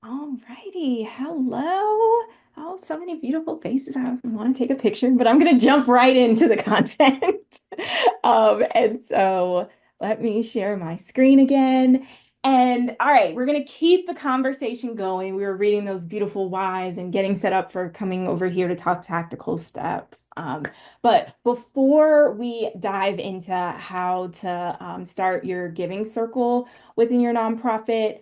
All righty. Hello. Oh, so many beautiful faces. I want to take a picture, but I'm going to jump right into the content. And so let me share my screen again. And all right, we're going to keep the conversation going. We were reading those beautiful whys and getting set up for coming over here to talk tactical steps. But before we dive into how to start your giving circle within your nonprofit,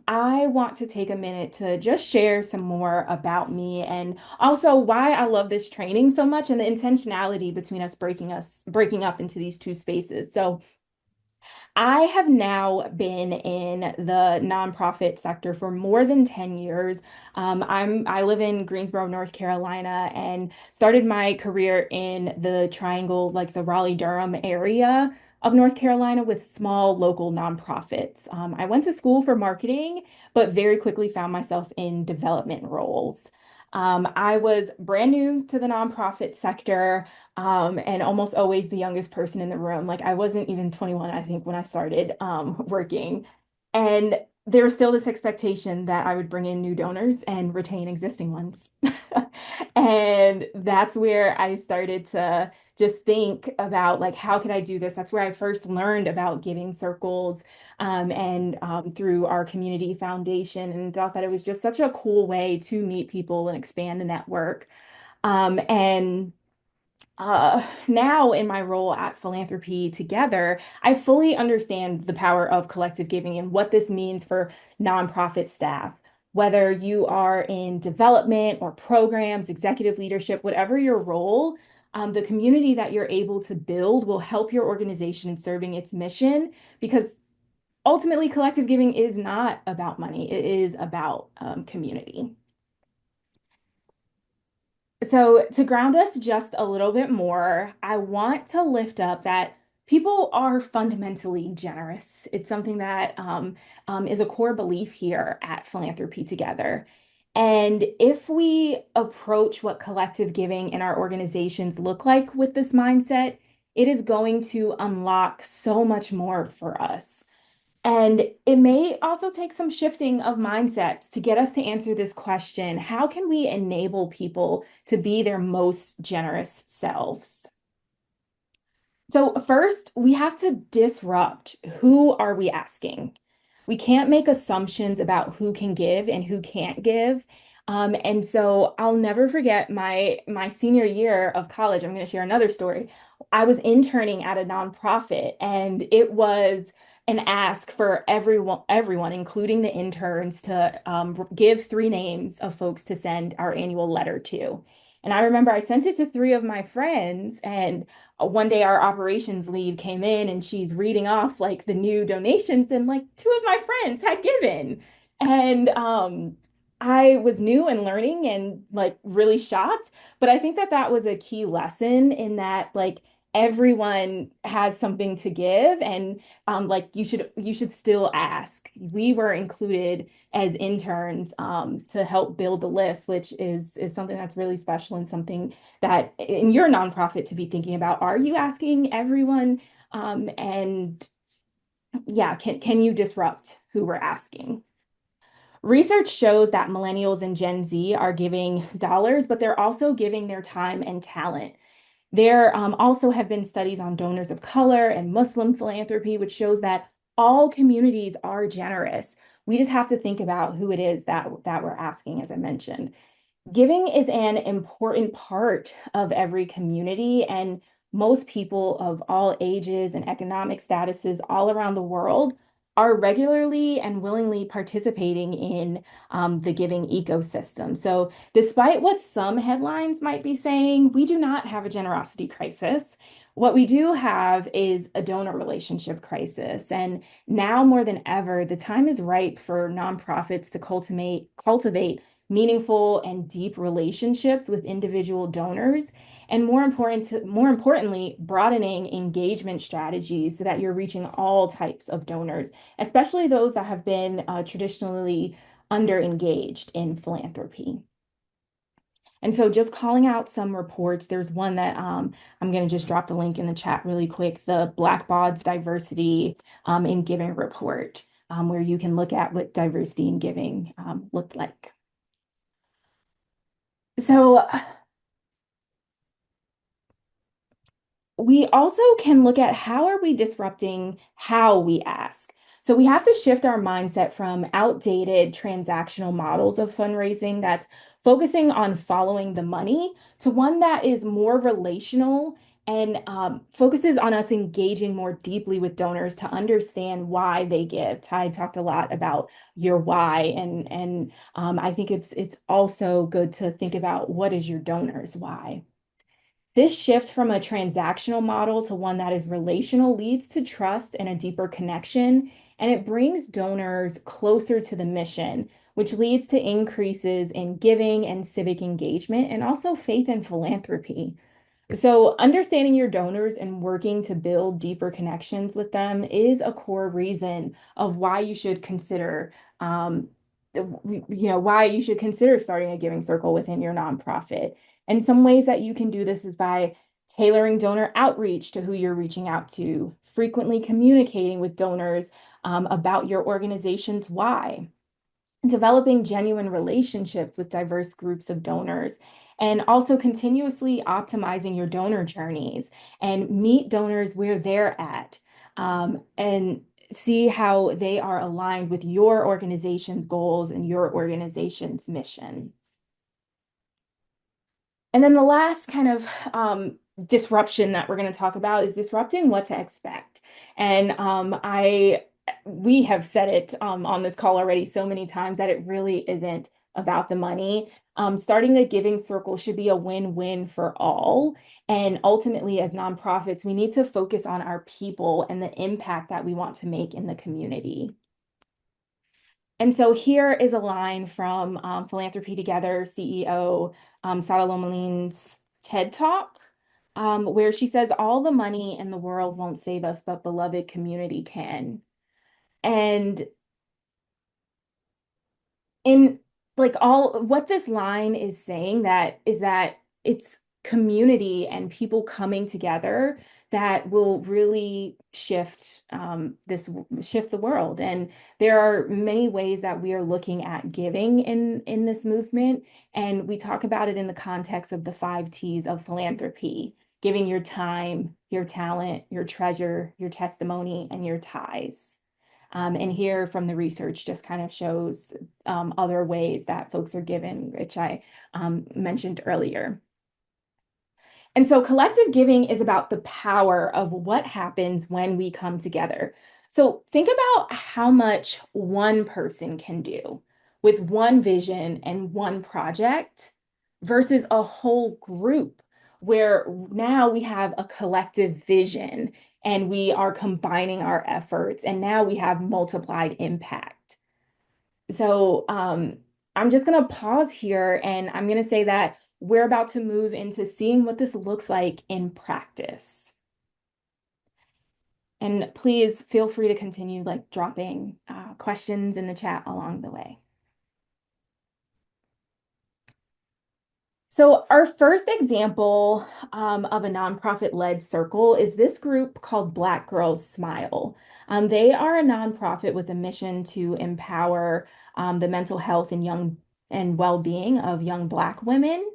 I want to take a minute to just share some more about me and also why I love this training so much and the intentionality between us breaking up into these two spaces. So I have now been in the nonprofit sector for more than 10 years. I live in Greensboro, North Carolina, and started my career in the Triangle, like the Raleigh-Durham area of North Carolina with small local nonprofits. I went to school for marketing, but very quickly found myself in development roles. I was brand new to the nonprofit sector and almost always the youngest person in the room. Like I wasn't even 21, I think, when I started working. And there was still this expectation that I would bring in new donors and retain existing ones. And that's where I started to just think about like, how could I do this? That's where I first learned about giving circles and through our community foundation and thought that it was just such a cool way to meet people and expand the network. And Now in my role at Philanthropy Together, I fully understand the power of collective giving and what this means for nonprofit staff. Whether you are in development or programs, executive leadership, whatever your role, the community that you're able to build will help your organization in serving its mission because ultimately collective giving is not about money, it is about community. So, to ground us just a little bit more, I want to lift up that people are fundamentally generous. It's something that is a core belief here at Philanthropy Together. And if we approach what collective giving in our organizations look like with this mindset, it is going to unlock so much more for us. And it may also take some shifting of mindsets to get us to answer this question. How can we enable people to be their most generous selves? So first, we have to disrupt who are we asking? We can't make assumptions about who can give and who can't give. And so I'll never forget my senior year of college. I'm going to share another story. I was interning at a nonprofit, and it was an ask for everyone, including the interns, to give three names of folks to send our annual letter to. And I remember I sent it to three of my friends, and one day our operations lead came in and she's reading off like the new donations and like two of my friends had given. And I was new and learning and like really shocked, but I think that that was a key lesson in that like everyone has something to give and like you should still ask. We were included as interns to help build the list, which is something that's really special and something that in your nonprofit to be thinking about. Are you asking everyone? And yeah, can you disrupt who we're asking? Research shows that millennials and Gen Z are giving dollars, but they're also giving their time and talent. There also have been studies on donors of color and Muslim philanthropy, which shows that all communities are generous. We just have to think about who it is that we're asking, as I mentioned. Giving is an important part of every community, and most people of all ages and economic statuses all around the world are regularly and willingly participating in the giving ecosystem. So, despite what some headlines might be saying, we do not have a generosity crisis. What we do have is a donor relationship crisis. And now more than ever, the time is ripe for nonprofits to cultivate meaningful and deep relationships with individual donors, and more importantly, broadening engagement strategies so that you're reaching all types of donors, especially those that have been traditionally under engaged in philanthropy. And so just calling out some reports, there's one that I'm going to just drop the link in the chat really quick, the Black Bod's Diversity in Giving report. where you can look at what diversity in giving looked like. So we also can look at how are we disrupting how we ask. So we have to shift our mindset from outdated transactional models of fundraising that's focusing on following the money to one that is more relational and focuses on us engaging more deeply with donors to understand why they give. Ty talked a lot about your why, and I think it's also good to think about what is your donor's why. This shift from a transactional model to one that is relational leads to trust and a deeper connection, and it brings donors closer to the mission, which leads to increases in giving and civic engagement and also faith in philanthropy. So, understanding your donors and working to build deeper connections with them is a core reason of why you should consider, why you should consider starting a giving circle within your nonprofit. And some ways that you can do this is by tailoring donor outreach to who you're reaching out to, frequently communicating with donors about your organization's why, developing genuine relationships with diverse groups of donors, and also continuously optimizing your donor journeys and meet donors where they're at, and see how they are aligned with your organization's goals and your organization's mission. And then the last kind of disruption that we're going to talk about is disrupting what to expect. And we have said it on this call already so many times that it really isn't about the money. Starting a giving circle should be a win-win for all. And ultimately, as nonprofits, we need to focus on our people and the impact that we want to make in the community. And so here is a line from Philanthropy Together CEO Sada Lomaline's TED Talk, where she says, "All the money in the world won't save us, but beloved community can." And in like all what this line is saying that is that it's community and people coming together that will really shift the world. And there are many ways that we are looking at giving in this movement, and we talk about it in the context of the 5 T's of philanthropy: giving your time, your talent, your treasure, your testimony, and your ties. And here from the research just kind of shows other ways that folks are given, which I mentioned earlier. And so collective giving is about the power of what happens when we come together. So think about how much one person can do with one vision and one project versus a whole group where now we have a collective vision and we are combining our efforts and now we have multiplied impact. So I'm just going to pause here and I'm going to say that we're about to move into seeing what this looks like in practice. And please feel free to continue like dropping questions in the chat along the way. So our first example of a nonprofit-led circle is this group called Black Girls Smile. They are a nonprofit with a mission to empower the mental health and well-being of young Black women.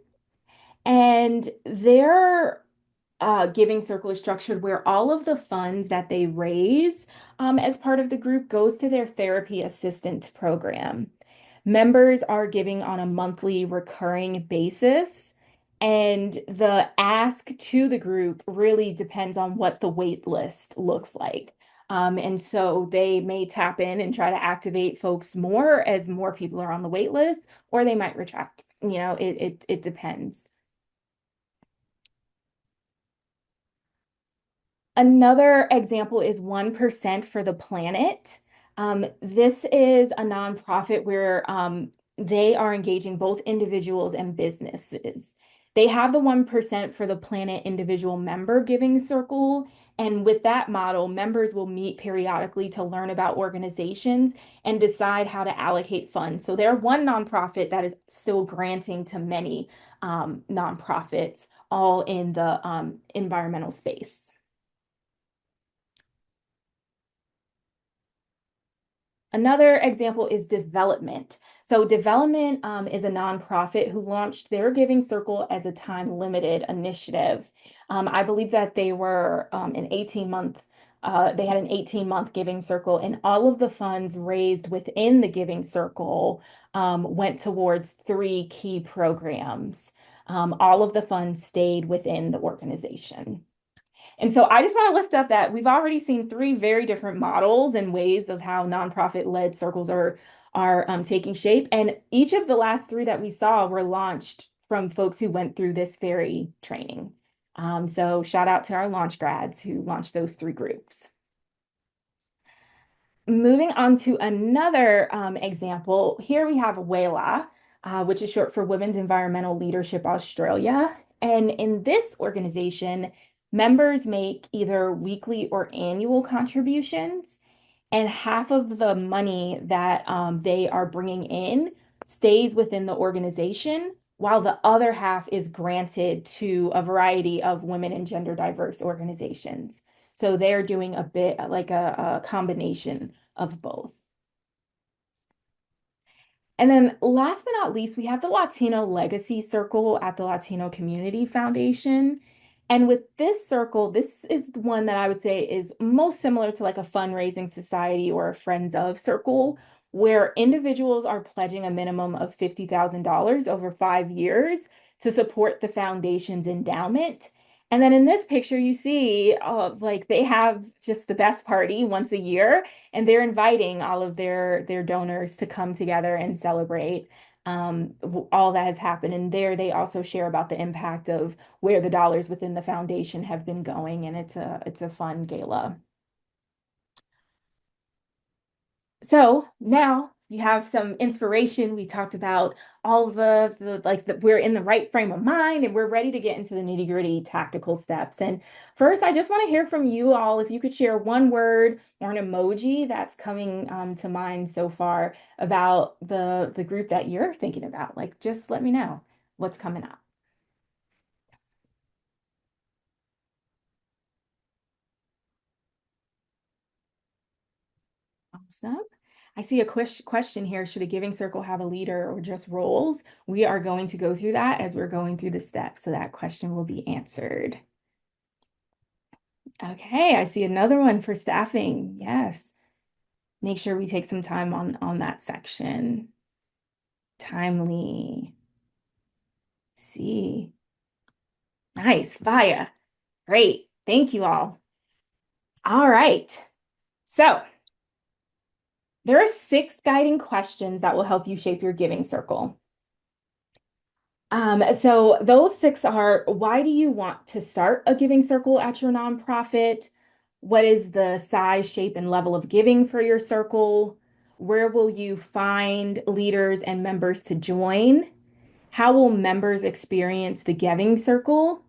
And their giving circle is structured where all of the funds that they raise as part of the group goes to their therapy assistance program. Members are giving on a monthly recurring basis, and the ask to the group really depends on what the wait list looks like. And so they may tap in and try to activate folks more as more people are on the wait list, or they might retract. It depends. Another example is 1% for the Planet. This is a nonprofit where they are engaging both individuals and businesses. They have the 1% for the Planet individual member giving circle. And with that model, members will meet periodically to learn about organizations and decide how to allocate funds. So they're one nonprofit that is still granting to many nonprofits, all in the environmental space. Another example is Development. So Development is a nonprofit who launched their Giving Circle as a time-limited initiative. I believe that they were an 18-month, they had an 18-month Giving Circle, and all of the funds raised within the Giving Circle went towards three key programs. All of the funds stayed within the organization. And so I just want to lift up that we've already seen three very different models and ways of how nonprofit-led circles are taking shape. And each of the last three that we saw were launched from folks who went through this very training. So shout out to our launch grads who launched those three groups. Moving on to another example, here we have WELA, which is short for Women's Environmental Leadership Australia. And in this organization, members make either weekly or annual contributions, and half of the money that they are bringing in stays within the organization, while the other half is granted to a variety of women and gender diverse organizations. So they're doing a bit like a combination of both. And then last but not least, we have the Latino Legacy Circle at the Latino Community Foundation. And with this circle, this is the one that I would say is most similar to like a fundraising society or a Friends of circle, where individuals are pledging a minimum of $50,000 over 5 years to support the foundation's endowment. And then in this picture, you see like they have just the best party once a year, and they're inviting all of their donors to come together and celebrate all that has happened. And there they also share about the impact of where the dollars within the foundation have been going, and it's a fun gala. So now you have some inspiration. We talked about all we're in the right frame of mind and we're ready to get into the nitty-gritty tactical steps. And first, I just want to hear from you all. If you could share one word or an emoji that's coming to mind so far about the group that you're thinking about, like just let me know what's coming up. Awesome. I see a question here. Should a giving circle have a leader or just roles? We are going to go through that as we're going through the steps, so that question will be answered. Okay, I see another one for staffing. Yes. Make sure we take some time on that section. Timely. See. Nice. Fire. Great. Thank you all. All right. So there are 6 guiding questions that will help you shape your giving circle. So those 6 are: why do you want to start a giving circle at your nonprofit? What is the size, shape, and level of giving for your circle? Where will you find leaders and members to join? How will members experience the giving circle?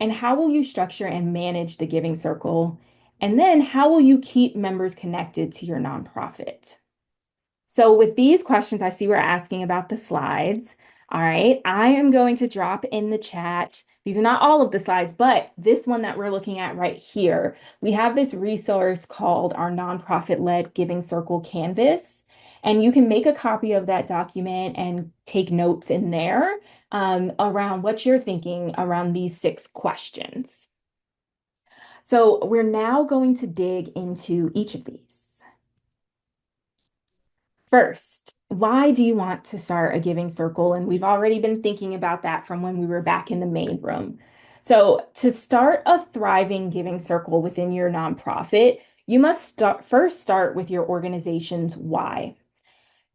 And how will you structure and manage the giving circle? And then how will you keep members connected to your nonprofit? So with these questions, I see we're asking about the slides. All right, I am going to drop in the chat. These are not all of the slides, but this one that we're looking at right here, we have this resource called our Nonprofit-Led Giving Circle Canvas. And you can make a copy of that document and take notes in there around what you're thinking around these 6 questions. So we're now going to dig into each of these. First, why do you want to start a giving circle? And we've already been thinking about that from when we were back in the main room. So, to start a thriving giving circle within your nonprofit, you must first start with your organization's why.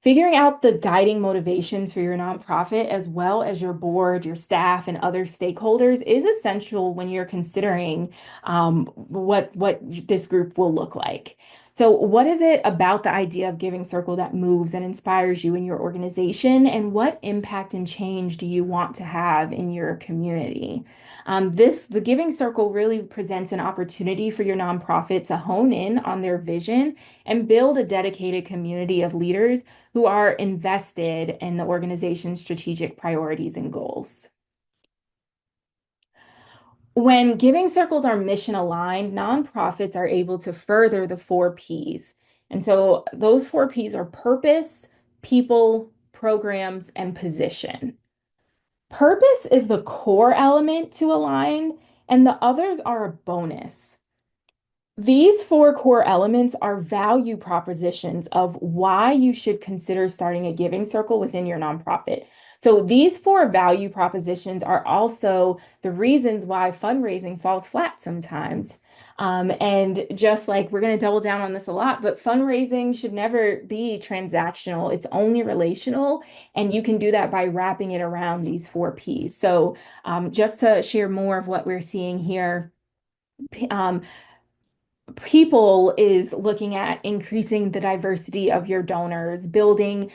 Figuring out the guiding motivations for your nonprofit, as well as your board, your staff, and other stakeholders, is essential when you're considering what this group will look like. So, what is it about the idea of Giving Circle that moves and inspires you in your organization? And what impact and change do you want to have in your community? The Giving Circle really presents an opportunity for your nonprofit to hone in on their vision and build a dedicated community of leaders who are invested in the organization's strategic priorities and goals. When giving circles are mission aligned, nonprofits are able to further the 4 Ps: And so those four P's are purpose, people, programs, and position. Purpose is the core element to align, and the others are a bonus. These four core elements are value propositions of why you should consider starting a giving circle within your nonprofit. So these four value propositions are also the reasons why fundraising falls flat sometimes. And just like we're going to double down on this a lot, but fundraising should never be transactional. It's only relational, and you can do that by wrapping it around these four P's. So just to share more of what we're seeing here, um, people is looking at increasing the diversity of your donors, building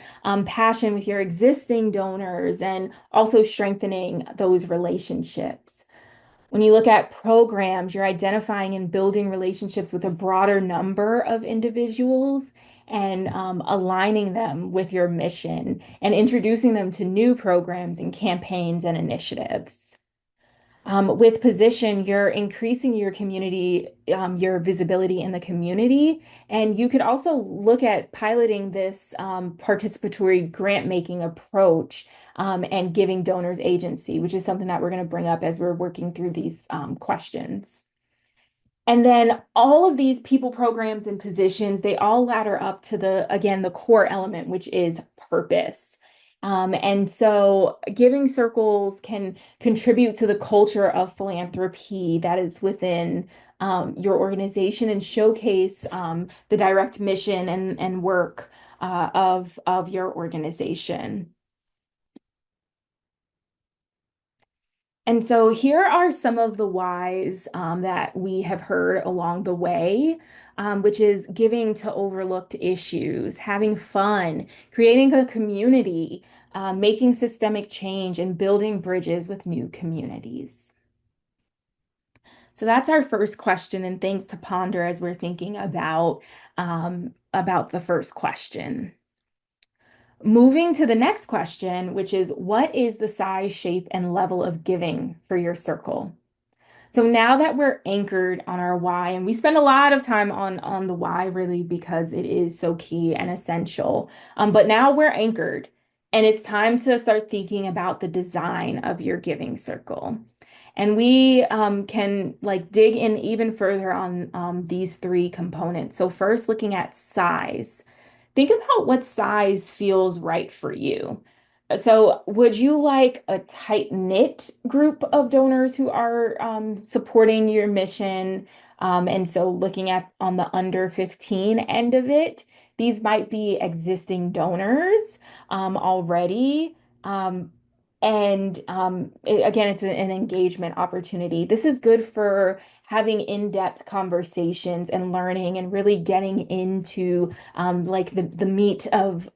passion with your existing donors, and also strengthening those relationships. When you look at programs, you're identifying and building relationships with a broader number of individuals and aligning them with your mission and introducing them to new programs and campaigns and initiatives. With position, you're increasing your community, your visibility in the community. And you could also look at piloting this participatory grant making approach and giving donors agency, which is something that we're going to bring up as we're working through these questions. And then all of these people programs and positions, they all ladder up to again, the core element, which is purpose. And so giving circles can contribute to the culture of philanthropy that is within your organization and showcase the direct mission and work of your organization. And so here are some of the whys that we have heard along the way, which is giving to overlooked issues, having fun, creating a community, making systemic change, and building bridges with new communities. So that's our first question, and things to ponder as we're thinking about the first question. Moving to the next question, which is what is the size, shape, and level of giving for your circle? So now that we're anchored on our why, and we spend a lot of time on the why really because it is so key and essential. But now we're anchored, and it's time to start thinking about the design of your giving circle. And we can like dig in even further on these three components. So first, looking at size. Think about what size feels right for you. So, would you like a tight-knit group of donors who are supporting your mission? And so, looking at on the under 15 end of it, these might be existing donors already. Um, again, it's an engagement opportunity. This is good for having in-depth conversations and learning and really getting into like the meat of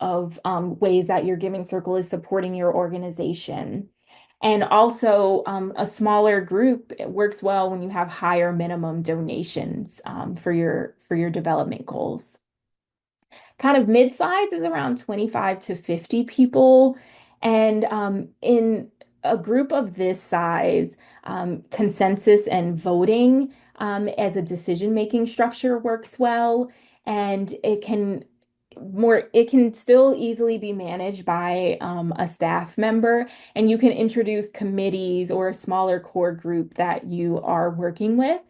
ways that your giving circle is supporting your organization. And also, a smaller group works well when you have higher minimum donations for your development goals. Kind of mid-size is around 25 to 50 people. And in a group of this size, consensus and voting as a decision-making structure works well. And it can still easily be managed by a staff member, and you can introduce committees or a smaller core group that you are working with.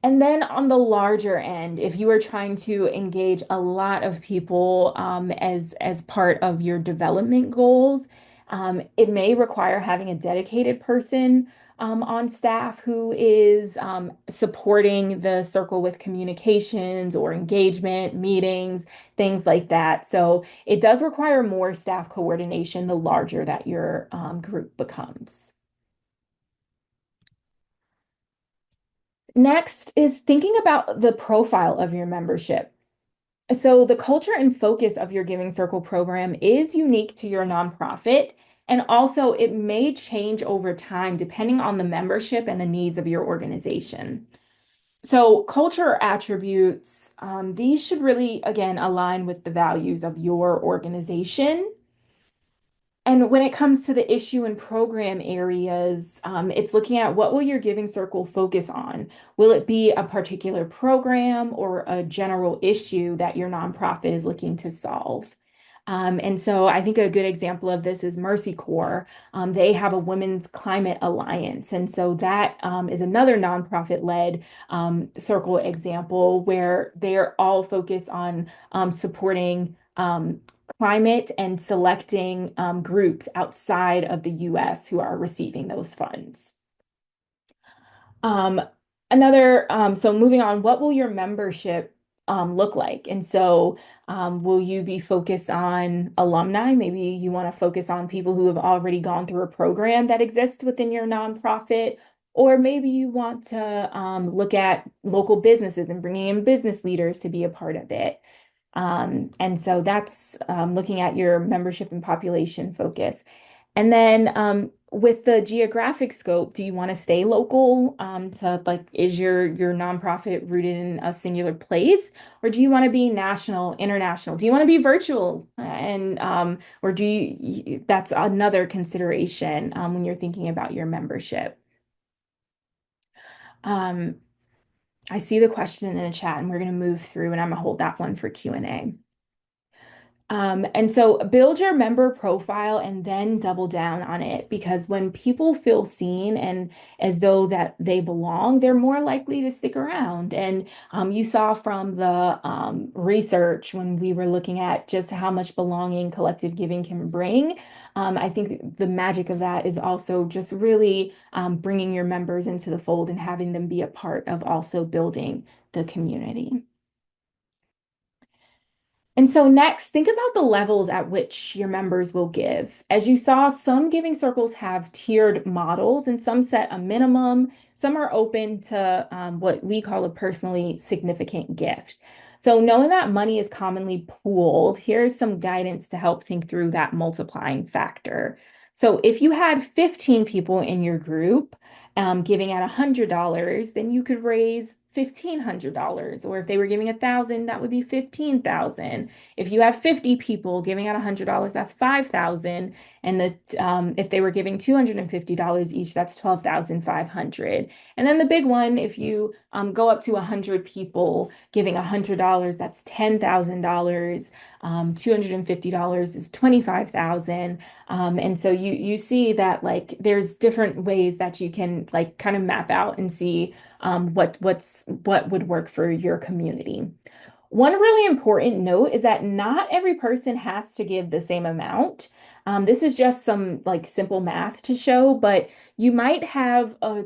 And then on the larger end, if you are trying to engage a lot of people as part of your development goals, it may require having a dedicated person on staff who is supporting the circle with communications or engagement, meetings, things like that. So it does require more staff coordination the larger that your group becomes. Next is thinking about the profile of your membership. So, the culture and focus of your Giving Circle program is unique to your nonprofit, and also it may change over time depending on the membership and the needs of your organization. So, culture attributes, these should really, again, align with the values of your organization. And when it comes to the issue and program areas, it's looking at what will your giving circle focus on? Will it be a particular program or a general issue that your nonprofit is looking to solve? And so I think a good example of this is Mercy Corps. They have a Women's Climate Alliance. And so that is another nonprofit-led circle example where they're all focused on supporting climate and selecting groups outside of the US who are receiving those funds. Um, so moving on, what will your membership look like? And so, will you be focused on alumni? Maybe you want to focus on people who have already gone through a program that exists within your nonprofit, or maybe you want to look at local businesses and bringing in business leaders to be a part of it. And so that's looking at your membership and population focus. And then with the geographic scope, do you want to stay local? To like, is your nonprofit rooted in a singular place, or do you want to be national, international? Do you want to be virtual? And or do you? That's another consideration when you're thinking about your membership. Um, I see the question in the chat, and we're going to move through, and I'm gonna hold that one for Q&A. And so build your member profile and then double down on it because when people feel seen and as though that they belong, they're more likely to stick around. And you saw from the research when we were looking at just how much belonging collective giving can bring. I think the magic of that is also just really bringing your members into the fold and having them be a part of also building the community. And so next, think about the levels at which your members will give. As you saw, some giving circles have tiered models and some set a minimum. Some are open to what we call a personally significant gift. So knowing that money is commonly pooled, here's some guidance to help think through that multiplying factor. So if you had 15 people in your group giving at $100, then you could raise $1,500. Or if they were giving 1,000, that would be 15,000. If you have 50 people giving out $100, that's 5,000. And if they were giving $250 each, that's 12,500. And then the big one, if you go up to 100 people giving $100, that's $10,000. $250 is 25,000. And so you see that like there's different ways that you can like kind of map out and see what would work for your community. One really important note is that not every person has to give the same amount. This is just some like simple math to show, but you might have a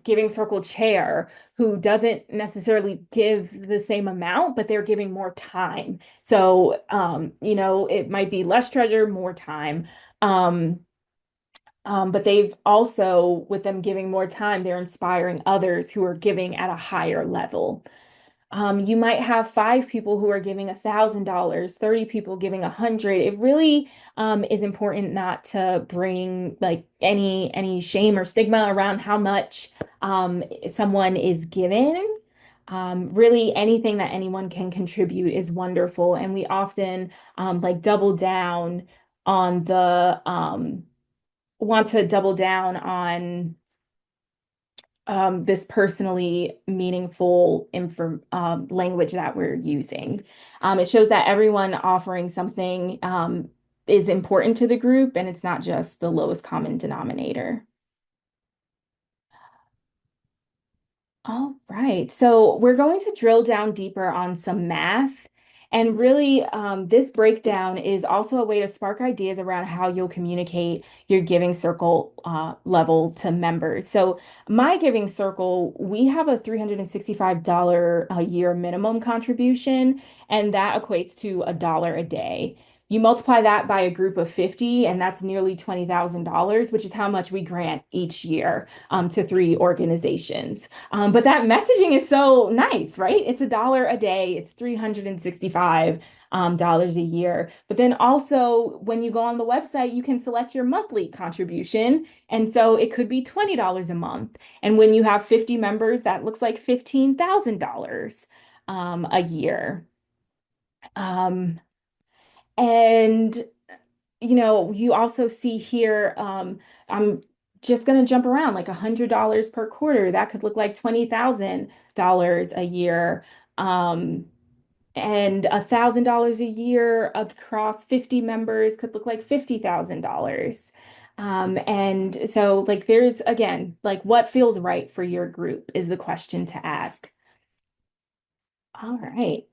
giving circle chair who doesn't necessarily give the same amount, but they're giving more time. So, it might be less treasure, more time. Um, but they've also, with them giving more time, they're inspiring others who are giving at a higher level. You might have 5 people who are giving $1,000, 30 people giving 100. It really is important not to bring like any shame or stigma around how much someone is given. Really, anything that anyone can contribute is wonderful, and we often like double down on the want to double down on this personally meaningful language that we're using. It shows that everyone offering something is important to the group and it's not just the lowest common denominator. All right, so we're going to drill down deeper on some math. And really, this breakdown is also a way to spark ideas around how you'll communicate your giving circle level to members. So, my giving circle, we have a $365 a year minimum contribution, and that equates to $1 a day. You multiply that by a group of 50, and that's nearly $20,000, which is how much we grant each year to 3 organizations. But that messaging is so nice, right? It's $1 a day. It's $365 dollars a year. But then also when you go on the website, you can select your monthly contribution. And so it could be $20 a month. And when you have 50 members, that looks like $15,000 a year. Um, and you also see here, I'm just going to jump around like $100 per quarter. That could look like $20,000 a year. Um, and $1,000 a year across 50 members could look like $50,000. And so like there's again, like what feels right for your group is the question to ask. All right.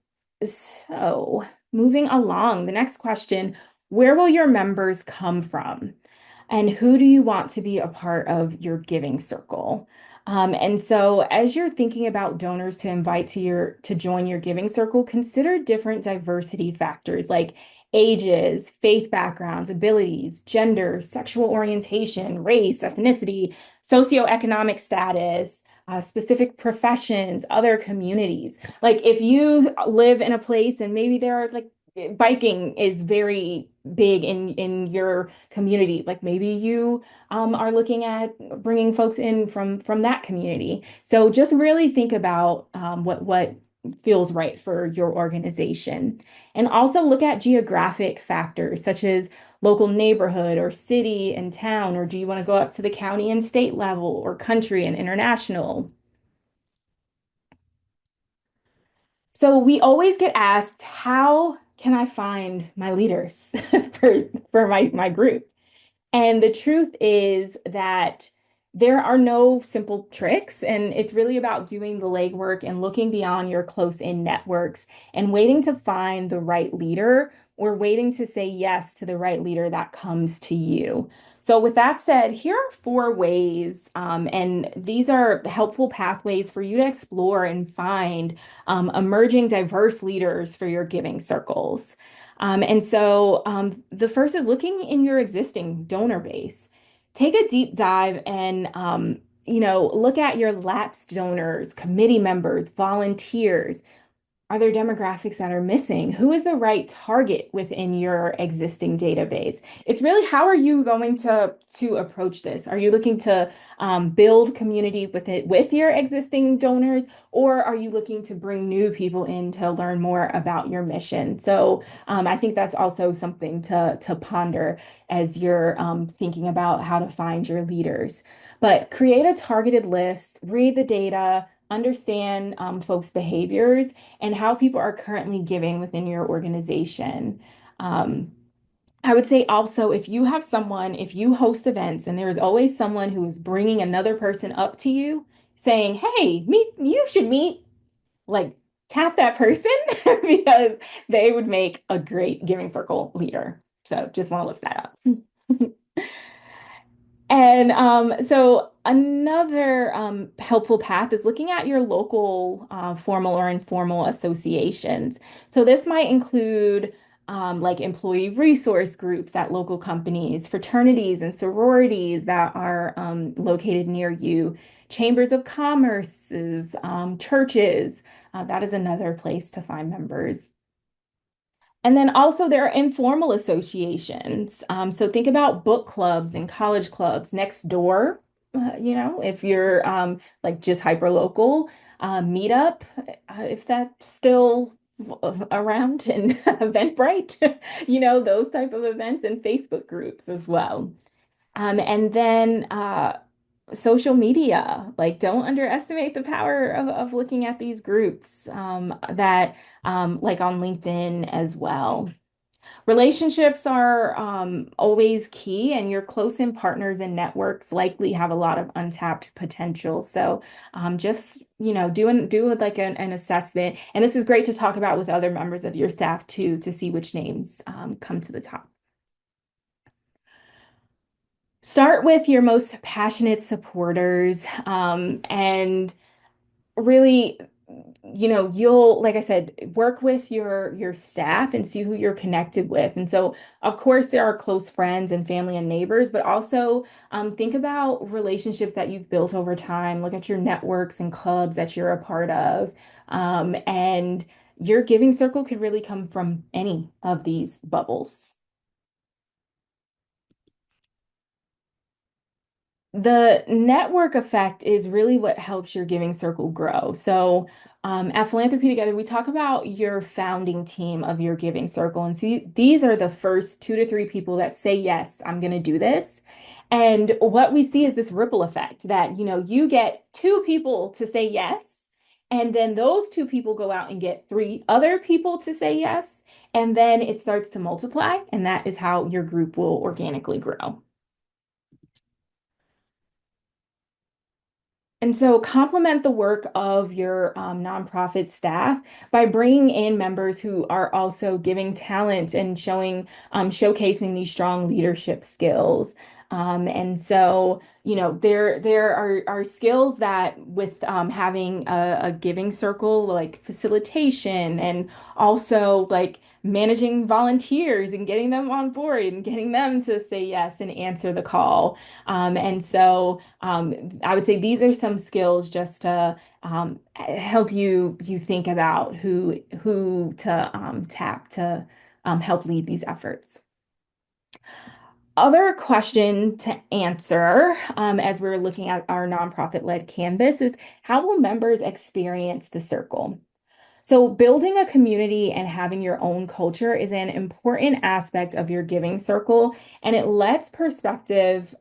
So, moving along, the next question, where will your members come from? And who do you want to be a part of your giving circle? And so as you're thinking about donors to invite to join your giving circle, consider different diversity factors like ages, faith backgrounds, abilities, gender, sexual orientation, race, ethnicity, socioeconomic status, specific professions, other communities. Like if you live in a place and maybe there are like biking is very big in your community, like maybe you are looking at bringing folks in from that community. So just really think about what feels right for your organization, and also look at geographic factors such as local neighborhood or city and town, or do you want to go up to the county and state level or country and international? So we always get asked, how can I find my leaders for my group? And the truth is that there are no simple tricks, and it's really about doing the legwork and looking beyond your close-in networks and waiting to find the right leader or waiting to say yes to the right leader that comes to you. So, with that said, here are four ways, and these are helpful pathways for you to explore and find emerging diverse leaders for your giving circles. The first is looking in your existing donor base. Take a deep dive and look at your lapsed donors, committee members, volunteers. Are there demographics that are missing? Who is the right target within your existing database? It's really how are you going to approach this? Are you looking to build community with your existing donors, or are you looking to bring new people in to learn more about your mission? So I think that's also something to ponder as you're thinking about how to find your leaders. But create a targeted list, read the data, understand folks' behaviors and how people are currently giving within your organization. Um, I would say also, if you host events and there's always someone who is bringing another person up to you saying, hey, you should meet, like tap that person because they would make a great giving circle leader. So just want to lift that up. And so another helpful path is looking at your local formal or informal associations. So this might include like employee resource groups at local companies, fraternities and sororities that are located near you, chambers of commerces, churches. That is another place to find members. And then also there are informal associations. So think about book clubs and college clubs next door. If you're like just hyper local, meetup, if that's still around, and Eventbrite, those type of events and Facebook groups as well. And then social media, like don't underestimate the power of looking at these groups that like on LinkedIn as well. Relationships are always key, and your close-in partners and networks likely have a lot of untapped potential. So just, do like an assessment. And this is great to talk about with other members of your staff too, to see which names come to the top. Start with your most passionate supporters, and really, you'll, like I said, work with your staff and see who you're connected with. And so, of course, there are close friends and family and neighbors, but also think about relationships that you've built over time. Look at your networks and clubs that you're a part of. And your giving circle could really come from any of these bubbles. The network effect is really what helps your giving circle grow. So At Philanthropy Together, we talk about your founding team of your giving circle. And see, these are the first 2 to 3 people that say, yes, I'm going to do this. And what we see is this ripple effect that, you get 2 people to say yes. And then those 2 people go out and get 3 other people to say yes. And then it starts to multiply. And that is how your group will organically grow. And so complement the work of your nonprofit staff by bringing in members who are also giving talent and showcasing these strong leadership skills. And so, there are skills that with having a giving circle, like facilitation and also like managing volunteers and getting them on board and getting them to say yes and answer the call. I would say these are some skills just to help you think about who to tap to help lead these efforts. Other question to answer as we're looking at our nonprofit-led canvas is how will members experience the circle? So building a community and having your own culture is an important aspect of your giving circle, and it lets prospective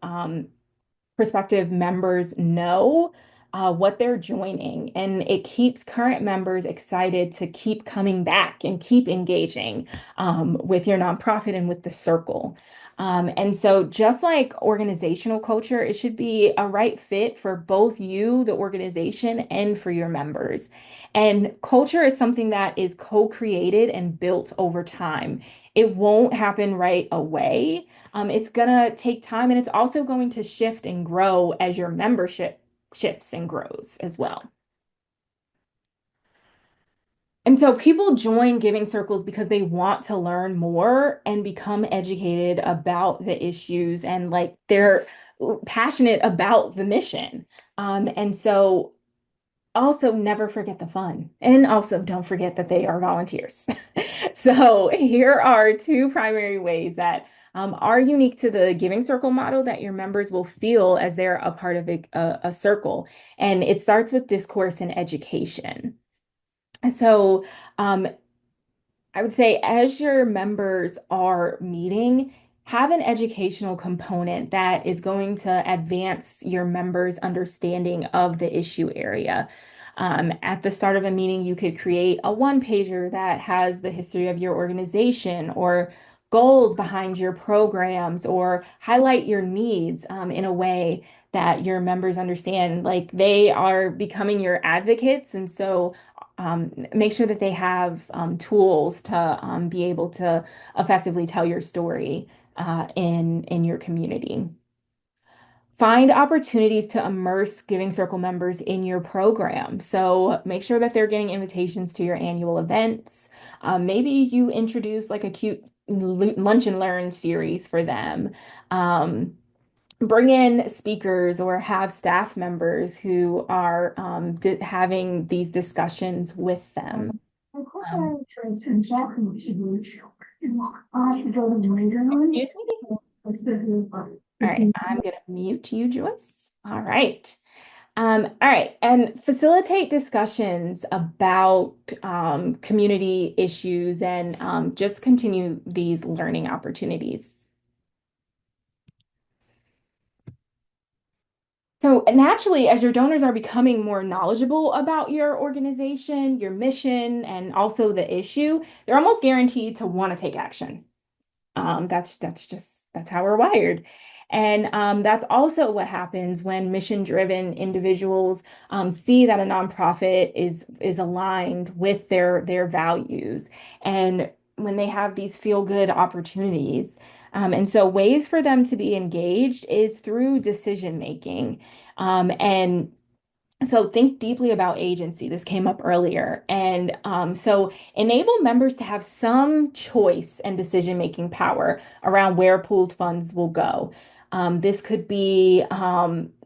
members know what they're joining, and it keeps current members excited to keep coming back and keep engaging with your nonprofit and with the circle. And so, just like organizational culture, it should be a right fit for both you, the organization, and for your members. And culture is something that is co-created and built over time. It won't happen right away. It's gonna take time, and it's also going to shift and grow as your membership shifts and grows as well. And so people join giving circles because they want to learn more and become educated about the issues, and like they're passionate about the mission. And so also never forget the fun. And also don't forget that they are volunteers. So here are 2 primary ways that are unique to the giving circle model that your members will feel as they're a part of a circle. And it starts with discourse and education. So um, I would say as your members are meeting, have an educational component that is going to advance your members' understanding of the issue area. At the start of a meeting, you could create a one-pager that has the history of your organization or goals behind your programs, or highlight your needs in a way that your members understand, like they are becoming your advocates. And so make sure that they have tools to be able to effectively tell your story in your community. Find opportunities to immerse Giving Circle members in your program. So make sure that they're getting invitations to your annual events. Maybe you introduce like a cute lunch and learn series for them. Bring in speakers or have staff members who are having these discussions with them. Um, Excuse me? All right, I'm going to mute you, Joyce. All right. All right, and facilitate discussions about community issues and just continue these learning opportunities. So naturally, as your donors are becoming more knowledgeable about your organization, your mission, and also the issue, they're almost guaranteed to want to take action. That's how we're wired. And that's also what happens when mission-driven individuals see that a nonprofit is aligned with their values, and when they have these feel-good opportunities. And so ways for them to be engaged is through decision making. And so think deeply about agency. This came up earlier. And so enable members to have some choice and decision-making power around where pooled funds will go. This could be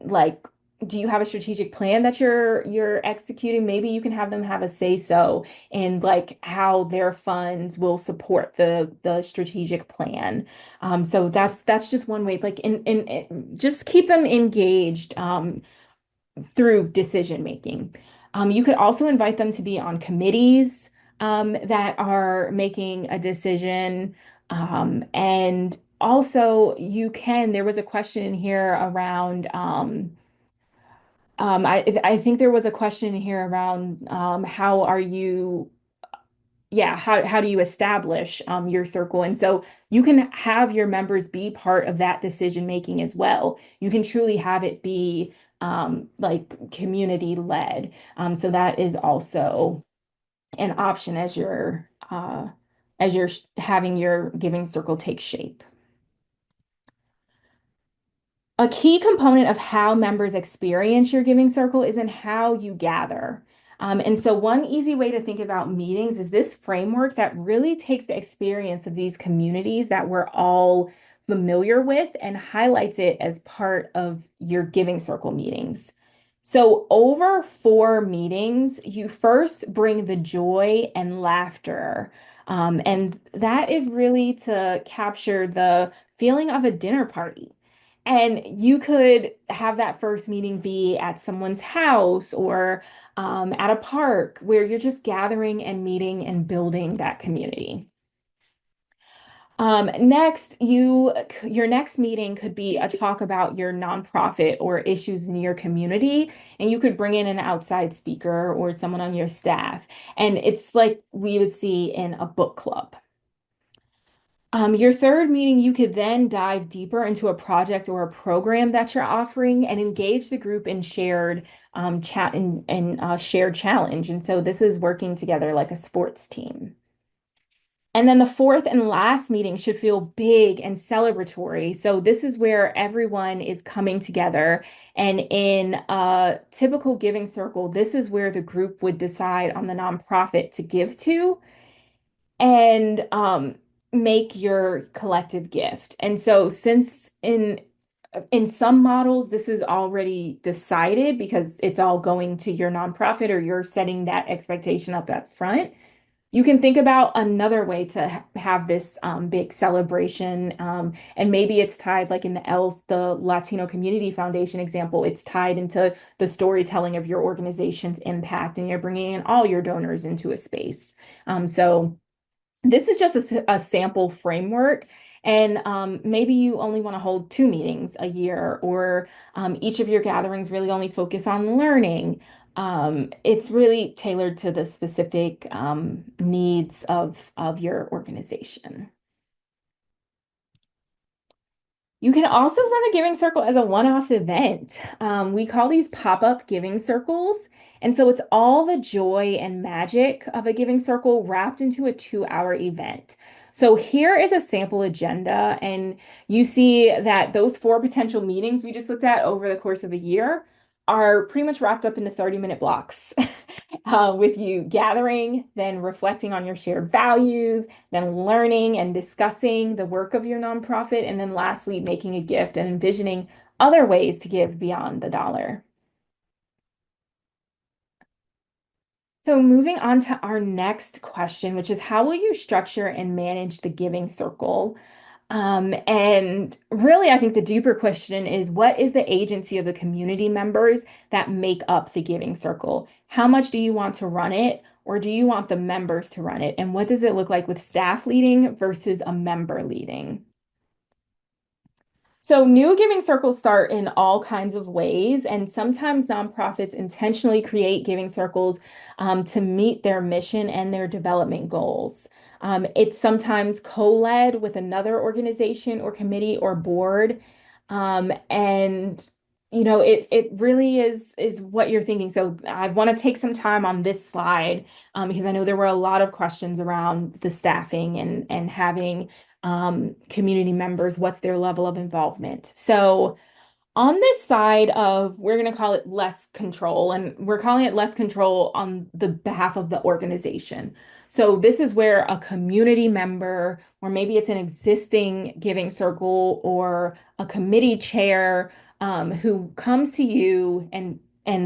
like, do you have a strategic plan that you're executing? Maybe you can have them have a say so in like how their funds will support the strategic plan. So that's just one way. Like just keep them engaged through decision making. You could also invite them to be on committees that are making a decision. And also, there was a question in here around, I think there was a question in here around how are you yeah, how do you establish your circle? And so you can have your members be part of that decision making as well. You can truly have it be like community led. So that is also an option as you're having your giving circle take shape. A key component of how members experience your giving circle is in how you gather. And so, one easy way to think about meetings is this framework that really takes the experience of these communities that we're all familiar with and highlights it as part of your giving circle meetings. So, over 4 meetings, you first bring the joy and laughter. And that is really to capture the feeling of a dinner party. And you could have that first meeting be at someone's house or at a park where you're just gathering and meeting and building that community. Next, your next meeting could be a talk about your nonprofit or issues in your community, and you could bring in an outside speaker or someone on your staff. And it's like we would see in a book club. Your third meeting, you could then dive deeper into a project or a program that you're offering and engage the group in shared chat and shared challenge. And so this is working together like a sports team. And then the fourth and last meeting should feel big and celebratory. So this is where everyone is coming together. And in a typical giving circle, this is where the group would decide on the nonprofit to give to and make your collective gift. And so since in some models this is already decided because it's all going to your nonprofit or you're setting that expectation up at front, you can think about another way to have this big celebration. And maybe it's tied, like in the Latino Community Foundation example, it's tied into the storytelling of your organization's impact, and you're bringing in all your donors into a space. So this is just a sample framework. And maybe you only want to hold 2 meetings a year, or each of your gatherings really only focus on learning. It's really tailored to the specific needs of your organization. You can also run a giving circle as a one-off event. We call these pop-up giving circles. And so it's all the joy and magic of a giving circle wrapped into a 2-hour event. So here is a sample agenda, and you see that those 4 potential meetings we just looked at over the course of a year are pretty much wrapped up into 30-minute blocks. With you gathering, then reflecting on your shared values, then learning and discussing the work of your nonprofit, and then lastly, making a gift and envisioning other ways to give beyond the dollar. So, moving on to our next question, which is how will you structure and manage the giving circle? And really, I think the deeper question is what is the agency of the community members that make up the giving circle? How much do you want to run it, or do you want the members to run it? And what does it look like with staff leading versus a member leading? So, new giving circles start in all kinds of ways, and sometimes nonprofits intentionally create giving circles to meet their mission and their development goals. It's sometimes co-led with another organization or committee or board, and it really is what you're thinking. So, I want to take some time on this slide because I know there were a lot of questions around the staffing and having community members, what's their level of involvement. So on this side of, we're going to call it less control, and we're calling it less control on the behalf of the organization. So this is where a community member, or maybe it's an existing giving circle or a committee chair who comes to you and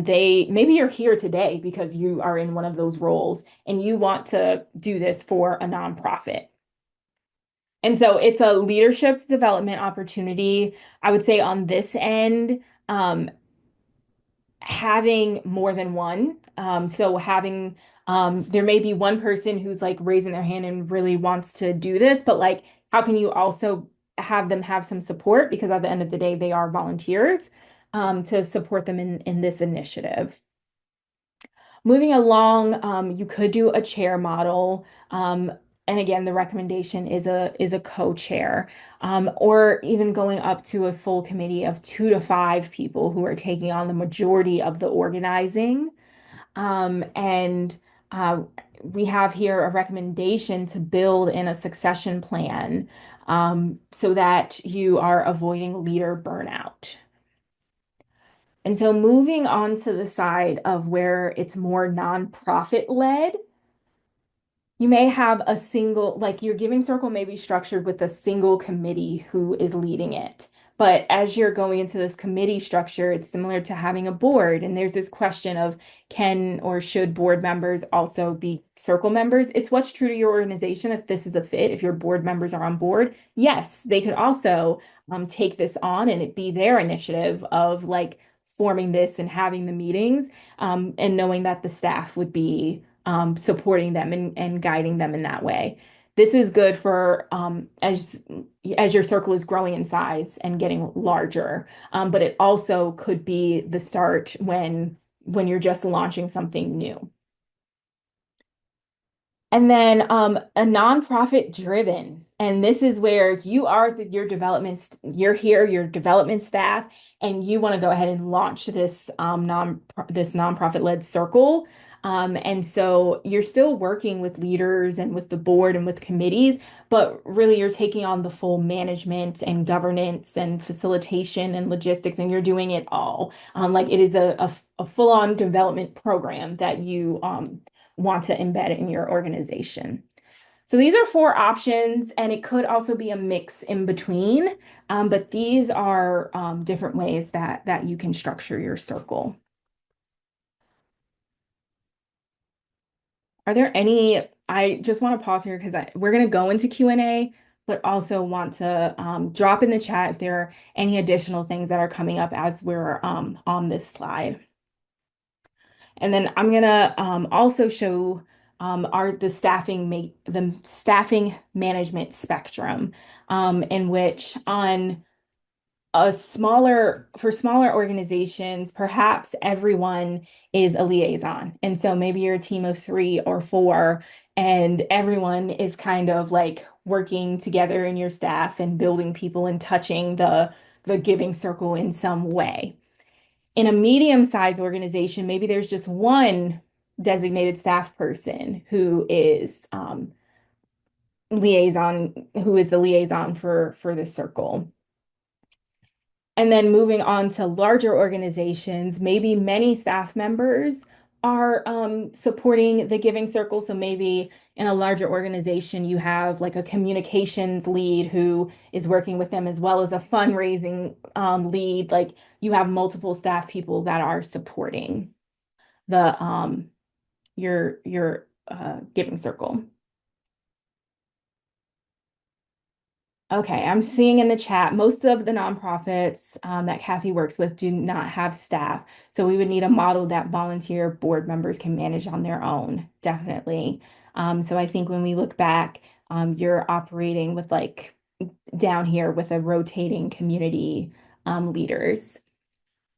they maybe you're here today because you are in one of those roles and you want to do this for a nonprofit. And so it's a leadership development opportunity. I would say on this end, um, having more than one. So having there may be one person who's like raising their hand and really wants to do this, but like how can you also have them have some support because at the end of the day they are volunteers to support them in this initiative. Moving along, you could do a chair model. And again, the recommendation is a co-chair, or even going up to a full committee of 2 to 5 people who are taking on the majority of the organizing. And uh, we have here a recommendation to build in a succession plan so that you are avoiding leader burnout. And so moving on to the side of where it's more nonprofit led, you may have a single, like your giving circle may be structured with a single committee who is leading it. But as you're going into this committee structure, it's similar to having a board. And there's this question of can or should board members also be circle members? It's what's true to your organization if this is a fit, if your board members are on board. Yes, they could also take this on and it be their initiative of like forming this and having the meetings and knowing that the staff would be supporting them and guiding them in that way. This is good for as your circle is growing in size and getting larger, but it also could be the start when you're just launching something new. And then a nonprofit driven. And this is where you are your development, you're here, your development staff, and you want to go ahead and launch this nonprofit led circle. And so you're still working with leaders and with the board and with committees, but really you're taking on the full management and governance and facilitation and logistics, and you're doing it all. Like it is a full-on development program that you want to embed in your organization. So these are 4 options, and it could also be a mix in between, but these are different ways that you can structure your circle. Are there any, I just want to pause here because we're going to go into Q&A, but also want to drop in the chat if there are any additional things that are coming up as we're on this slide. And then I'm gonna also show the staffing management spectrum, in which on a smaller for smaller organizations, perhaps everyone is a liaison. And so maybe you're a team of 3 or 4, and everyone is kind of like working together in your staff and building people and touching the giving circle in some way. In a medium-sized organization, maybe there's just one designated staff person who is the liaison for the circle. And then moving on to larger organizations, maybe many staff members are supporting the giving circle. So maybe in a larger organization, you have like a communications lead who is working with them as well as a fundraising lead. Like you have multiple staff people that are supporting the your giving circle. Okay, I'm seeing in the chat most of the nonprofits that Kathy works with do not have staff. So we would need a model that volunteer board members can manage on their own, definitely. So I think when we look back, you're operating with like down here with a rotating community leaders.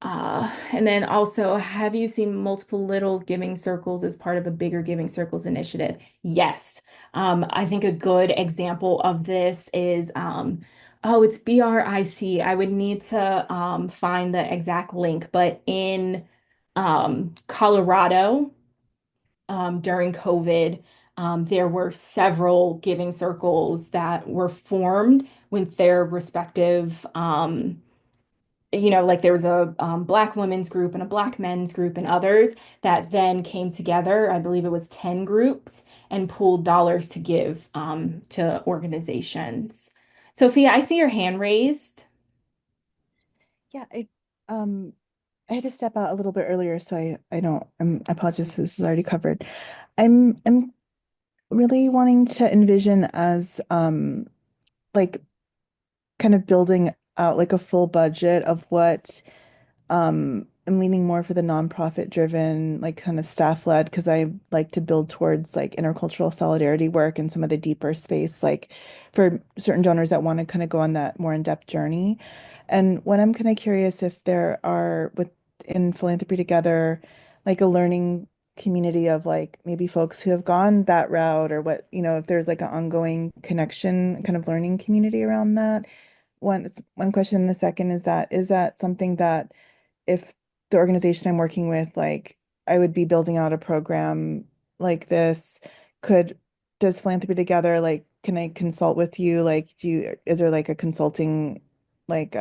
And then also, have you seen multiple little giving circles as part of a bigger giving circles initiative? Yes. I think a good example of this is, oh, it's BRIC. I would need to find the exact link, but in Colorado, during COVID, there were several giving circles that were formed with their respective like there was a Black women's group and a Black men's group and others that then came together. I believe it was 10 groups and pooled dollars to give to organizations. Sophia, I see your hand raised. Yeah, um I had to step out a little bit earlier, so I don't I apologize if this is already covered. I'm really wanting to envision as like kind of building out like a full budget of what am leaning more for the nonprofit driven, like kind of staff led, because I like to build towards like intercultural solidarity work and some of the deeper space, like for certain donors that want to kind of go on that more in-depth journey. And when I'm kind of curious if there are within Philanthropy Together, like a learning community of like maybe folks who have gone that route or what, if there's like an ongoing connection, kind of learning community around that. One question. The second is that something that if the organization I'm working with, like I would be building out a program like this, could does Philanthropy Together, like, can I consult with you? Like, is there like a consulting like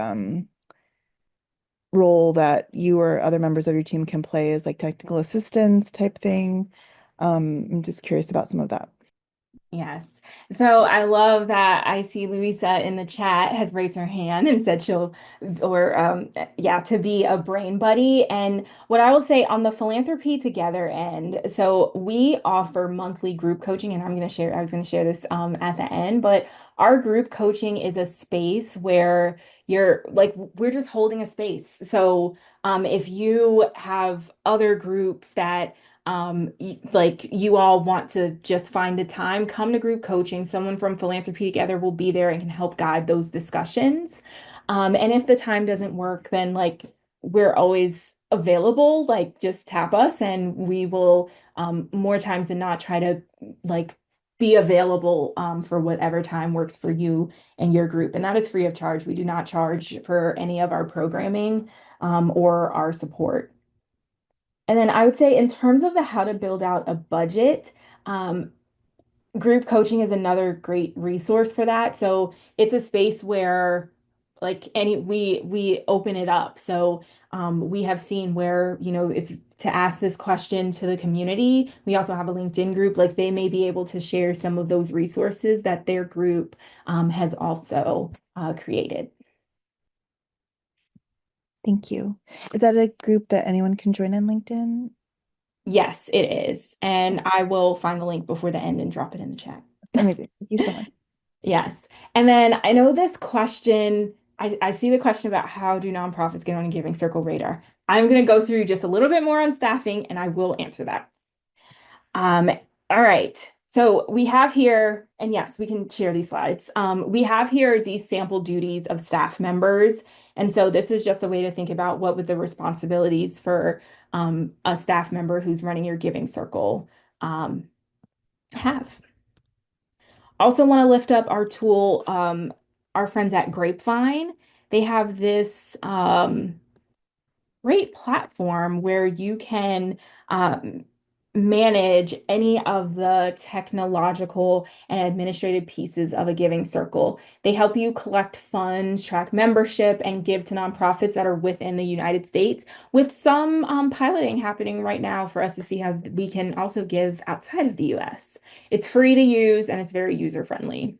role that you or other members of your team can play as like technical assistance type thing? I'm just curious about some of that. Yes. So I love that I see Louisa in the chat has raised her hand and said she'll, or yeah, to be a brain buddy. And what I will say on the Philanthropy Together end, so we offer monthly group coaching, and I was going to share this at the end, but our group coaching is a space where you're like, we're just holding a space. So if you have other groups that like you all want to just find the time, come to group coaching. Someone from Philanthropy Together will be there and can help guide those discussions. And if the time doesn't work, then like we're always available. Like just tap us and we will more times than not try to like be available for whatever time works for you and your group. And that is free of charge. We do not charge for any of our programming or our support. And then I would say in terms of the how to build out a budget, um, group coaching is another great resource for that. So it's a space where like any we open it up. So we have seen where, if to ask this question to the community, we also have a LinkedIn group, like they may be able to share some of those resources that their group has also created. Thank you. Is that a group that anyone can join on LinkedIn? Yes, it is. And I will find the link before the end and drop it in the chat. Amazing. Thank you so much. Yes. And then I know this question, I see the question about how do nonprofits get on a Giving Circle radar. I'm going to go through just a little bit more on staffing and I will answer that. Um, all right. So we have here, and yes, we can share these slides. We have here these sample duties of staff members. And so this is just a way to think about what would the responsibilities for a staff member who's running your Giving Circle have. Also want to lift up our tool, our friends at Grapevine. They have this great platform where you can manage any of the technological and administrative pieces of a giving circle. They help you collect funds, track membership, and give to nonprofits that are within the United States, with some piloting happening right now for us to see how we can also give outside of the US. It's free to use and it's very user friendly.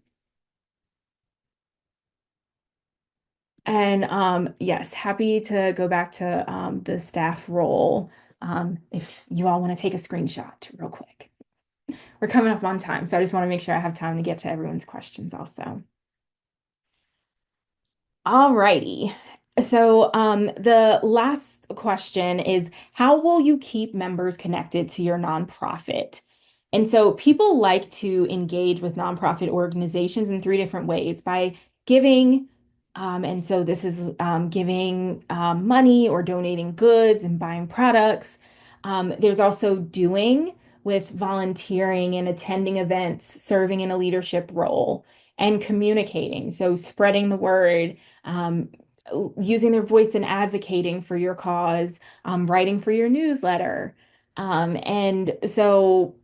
And yes, happy to go back to the staff role if you all want to take a screenshot real quick. We're coming up on time, so I just want to make sure I have time to get to everyone's questions also. All righty. So the last question is, how will you keep members connected to your nonprofit? And so people like to engage with nonprofit organizations in three different ways by giving. And so this is giving money or donating goods and buying products. There's also doing with volunteering and attending events, serving in a leadership role, and communicating. So spreading the word, um, using their voice and advocating for your cause, writing for your newsletter. And so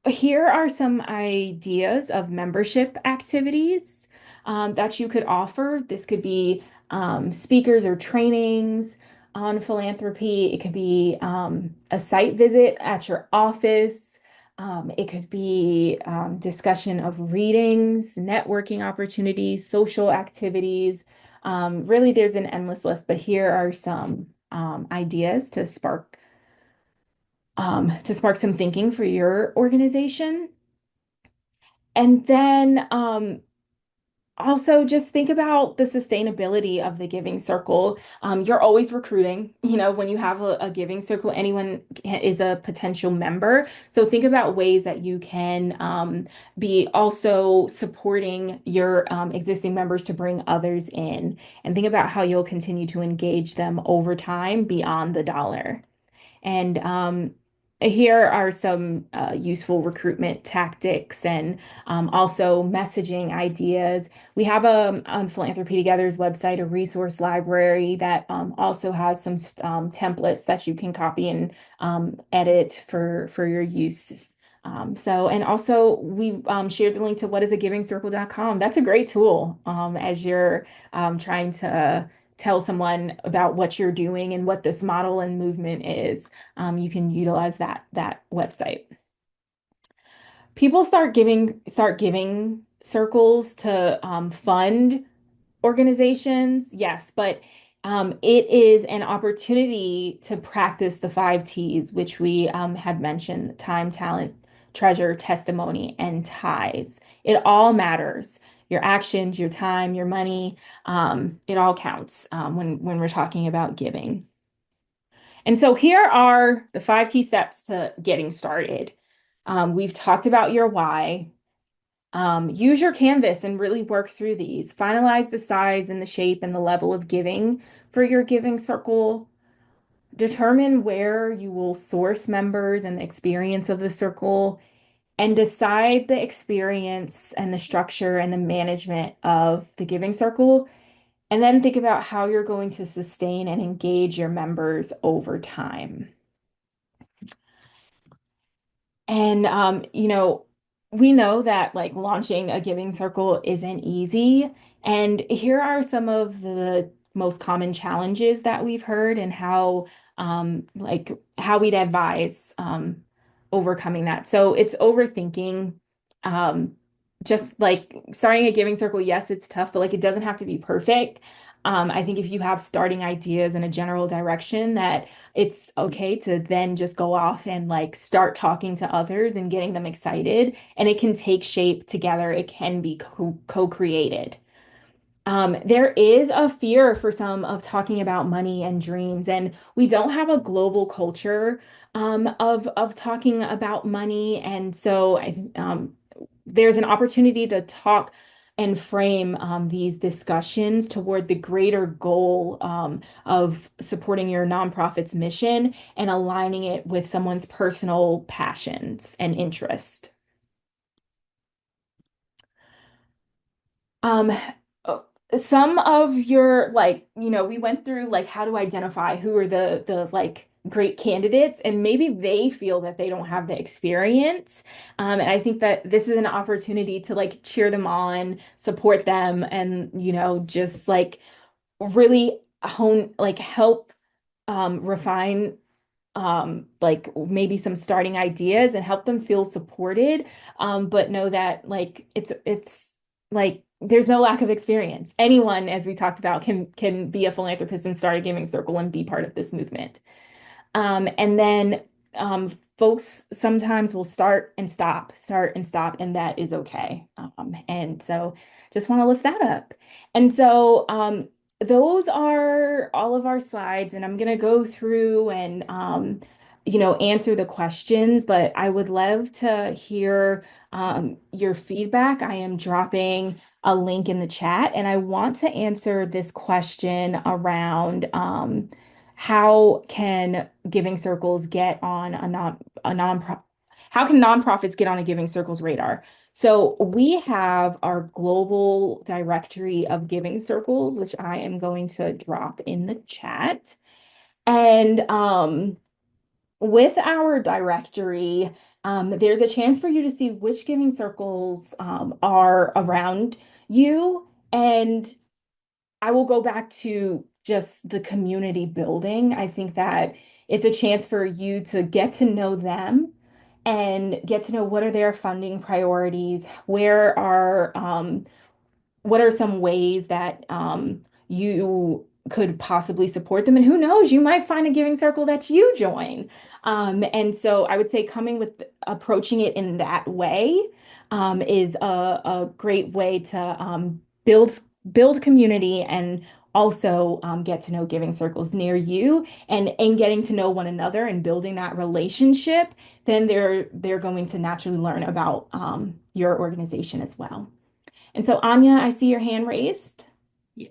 here are some ideas of membership activities that you could offer. This could be speakers or trainings on philanthropy. It could be a site visit at your office. It could be discussion of readings, networking opportunities, social activities. Really, there's an endless list, but here are some ideas to spark some thinking for your organization. And then Also, just think about the sustainability of the giving circle. You're always recruiting. When you have a giving circle, anyone is a potential member. So think about ways that you can be also supporting your existing members to bring others in. And think about how you'll continue to engage them over time beyond the dollar. And here are some useful recruitment tactics and also messaging ideas. We have on Philanthropy Together's website a resource library that also has some templates that you can copy and edit for your use. And also we shared the link to whatisagivingcircle.com. That's a great tool as you're trying to tell someone about what you're doing and what this model and movement is. You can utilize that website. People start giving circles to fund organizations, yes, but it is an opportunity to practice the five T's, which we had mentioned: time, talent, treasure, testimony, and ties. It all matters. Your actions, your time, your money, it all counts when we're talking about giving. And so here are the five key steps to getting started. We've talked about your why. Use your canvas and really work through these. Finalize the size and the shape and the level of giving for your giving circle. Determine where you will source members and the experience of the circle, and decide the experience and the structure and the management of the giving circle. And then think about how you're going to sustain and engage your members over time. And we know that like launching a giving circle isn't easy. And here are some of the most common challenges that we've heard and how we'd advise overcoming that. So it's overthinking. Um, just like starting a giving circle, yes, it's tough, but like it doesn't have to be perfect. I think if you have starting ideas in a general direction, that it's okay to then just go off and like start talking to others and getting them excited. And it can take shape together. It can be co-created. There is a fear for some of talking about money and dreams, and we don't have a global culture of talking about money. And so there's an opportunity to talk and frame these discussions toward the greater goal of supporting your nonprofit's mission and aligning it with someone's personal passions and interest. Um, uh, some of your we went through like how to identify who are the like great candidates, and maybe they feel that they don't have the experience. And I think that this is an opportunity to like cheer them on, support them, and just like really help refine like maybe some starting ideas and help them feel supported, but know that like it's like there's no lack of experience. Anyone, as we talked about, can be a philanthropist and start a giving circle and be part of this movement. And then folks sometimes will start and stop, and that is okay. And so just want to lift that up. And so those are all of our slides, and I'm going to go through and answer the questions, but I would love to hear your feedback. I am dropping a link in the chat, and I want to answer this question around how can giving circles get on a non how can nonprofits get on a giving circles radar? So we have our global directory of giving circles, which I am going to drop in the chat. And with our directory, there's a chance for you to see which giving circles are around you. And I will go back to just the community building. I think that it's a chance for you to get to know them and get to know what are their funding priorities, what are some ways that you could possibly support them, and who knows, you might find a giving circle that you join. And so I would say coming with approaching it in that way is a great way to build build community and also get to know giving circles near you and getting to know one another and building that relationship, then they're going to naturally learn about your organization as well. And so, Anya, I see your hand raised. Yeah.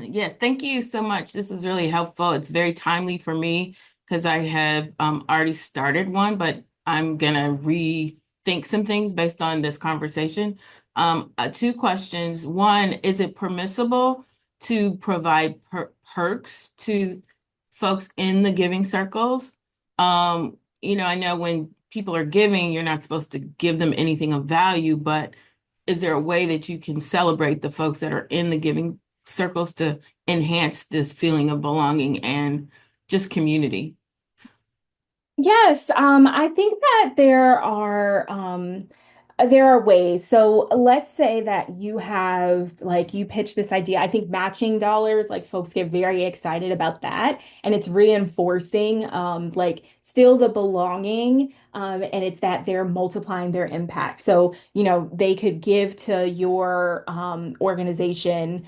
Yes, thank you so much. This is really helpful. It's very timely for me because I have already started one, but I'm gonna rethink some things based on this conversation. Two questions. One, is it permissible to provide perks to folks in the giving circles? I know when people are giving, you're not supposed to give them anything of value, but is there a way that you can celebrate the folks that are in the giving circles to enhance this feeling of belonging and just community? Yes, I think that there are ways. So let's say that you have like you pitch this idea. I think matching dollars, like folks get very excited about that, and it's reinforcing like still the belonging, and it's that they're multiplying their impact. So, they could give to your organization,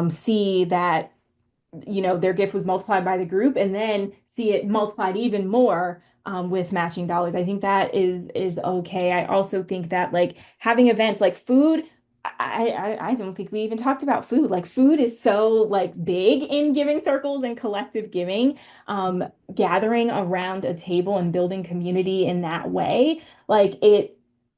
see that their gift was multiplied by the group and then see it multiplied even more with matching dollars. I think that is okay. I also think that like having events like food, I don't think we even talked about food. Like food is so like big in giving circles and collective giving. Gathering around a table and building community in that way, like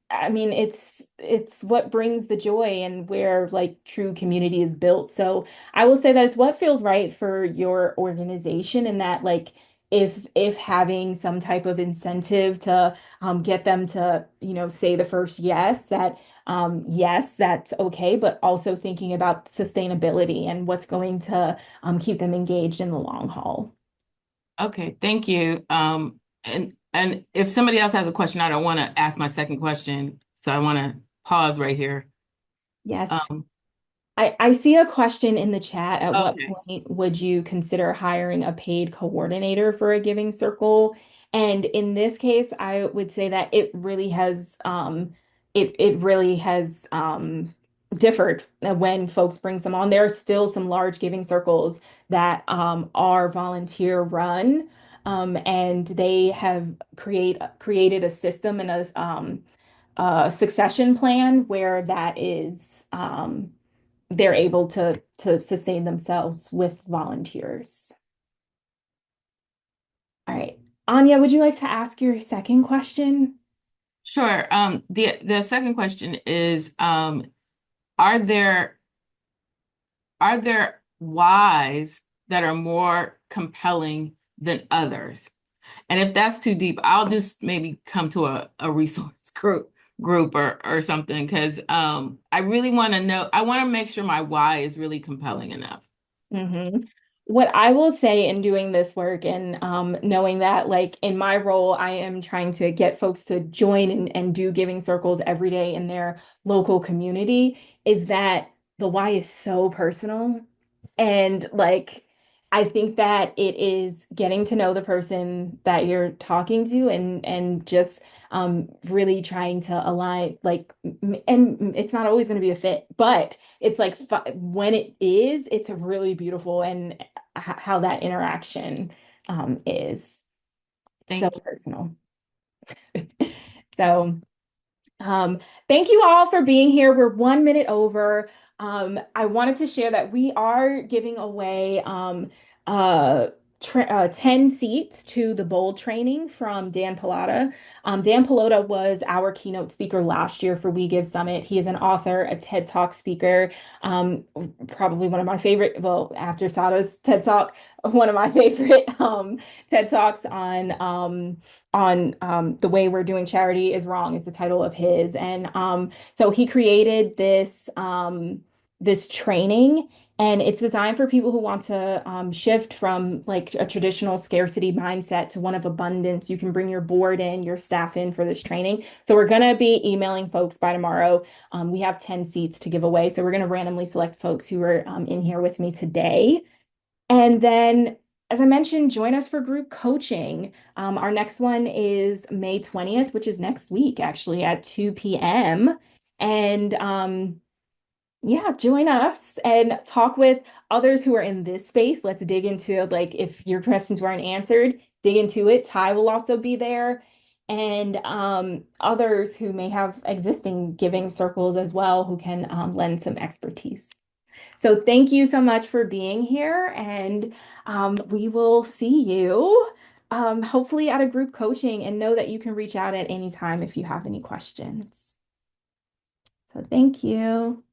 I mean, it's what brings the joy and where like true community is built. So I will say that it's what feels right for your organization, and that like if having some type of incentive to get them to say the first yes, that yes, that's okay, but also thinking about sustainability and what's going to keep them engaged in the long haul. Okay, thank you. And if somebody else has a question, I don't want to ask my second question, so I want to pause right here. Yes. Um, I see a question in the chat. At what okay. point would you consider hiring a paid coordinator for a giving circle? And in this case, I would say that it really has differed when folks bring some on. There are still some large giving circles that are volunteer run. And they have created a system and a succession plan where that is they're able to sustain themselves with volunteers. All right. Anya, would you like to ask your second question? Sure. The second question is, are there are there whys that are more compelling than others? And if that's too deep, I'll just maybe come to a resource group or something because I really want to know. I want to make sure my why is really compelling enough. hmm What I will say in doing this work and knowing that, like in my role, I am trying to get folks to join and do giving circles every day in their local community, is that the why is so personal. And like, I think that it is getting to know the person that you're talking to and just really trying to align, like, and it's not always going to be a fit, but it's like when it is, it's really beautiful and how that interaction is so Thank you. personal. So. Um, Thank you all for being here. We're 1 minute over. I wanted to share that we are giving away tra 10 seats to the Bold training from Dan Pallotta. Dan Pallotta was our keynote speaker last year for We Give Summit. He is an author, a TED Talk speaker, um, probably one of my favorite, well, after Sada's TED Talk, one of my favorite TED Talks on the way we're doing charity is wrong is the title of his. And so he created this training, and it's designed for people who want to shift from like a traditional scarcity mindset to one of abundance. You can bring your board in, your staff in for this training. So we're going to be emailing folks by tomorrow. We have 10 seats to give away. So we're going to randomly select folks who are in here with me today. And then, as I mentioned, join us for group coaching. Our next one is May 20th, which is next week, actually, at 2 p.m. And Yeah, join us and talk with others who are in this space. Let's dig into like if your questions weren't answered, dig into it. Ty will also be there and others who may have existing giving circles as well who can lend some expertise. So thank you so much for being here and we will see you hopefully at a group coaching and know that you can reach out at any time if you have any questions. So thank you.